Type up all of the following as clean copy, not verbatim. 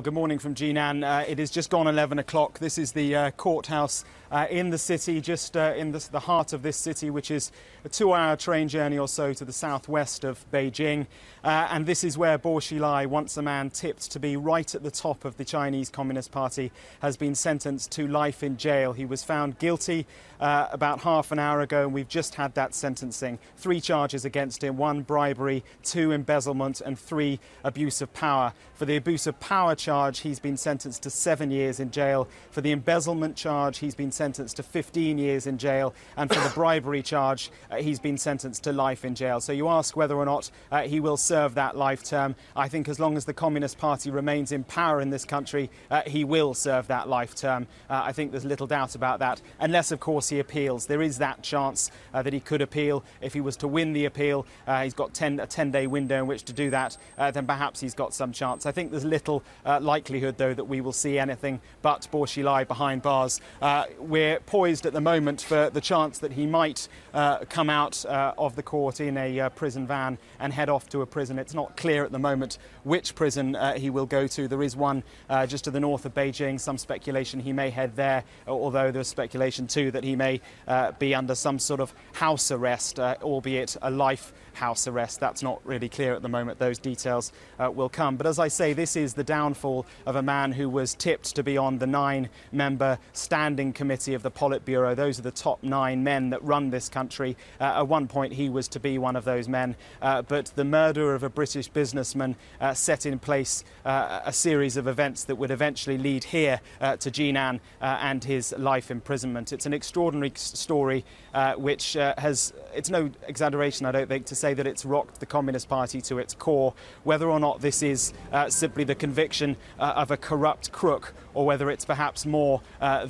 Good morning from Jinan. It is just gone 11 o'clock. This is the courthouse in the city, just in the heart of this city, which is a 2-hour train journey or so to the southwest of Beijing. And this is where Bo Xilai, once a man tipped to be right at the top of the Chinese Communist Party, has been sentenced to life in jail. He was found guilty about half an hour ago, and we've just had that sentencing. 3 charges against him: 1 bribery, 2 embezzlement, and 3 abuse of power. For the abuse of power charge, he's been sentenced to 7 years in jail. For the embezzlement charge, he's been sentenced to 15 years in jail. And for the bribery charge, he's been sentenced to life in jail. So you ask whether or not he will serve that life term. I think as long as the Communist Party remains in power in this country, he will serve that life term. I think there's little doubt about that, unless, of course, he appeals. There is that chance that he could appeal. If he was to win the appeal, he's got a 10-day window in which to do that, then perhaps he's got some chance. I think there's little likelihood, though, that we will see anything but Bo Xilai behind bars. We're poised at the moment for the chance that he might come out of the court in a prison van and head off to a prison. It's not clear at the moment which prison he will go to. There is one just to the north of Beijing. Some speculation he may head there, although there's speculation too that he may be under some sort of house arrest, albeit a life house arrest. That's not really clear at the moment. Those details will come. But as I say, this is the downfall of a man who was tipped to be on the 9-member standing committee of the Politburo. Those are the top 9 men that run this country. At one point, he was to be one of those men. But the murder of a British businessman set in place a series of events that would eventually lead here to Jinan and his life imprisonment. It's an extraordinary story which it's no exaggeration, I don't think, to say that it's rocked the Communist Party to its core. Whether or not this is simply the conviction of a corrupt crook, or whether it's perhaps more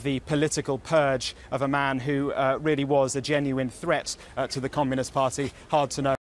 the political purge of a man who really was a genuine threat to the Communist Party, hard to know.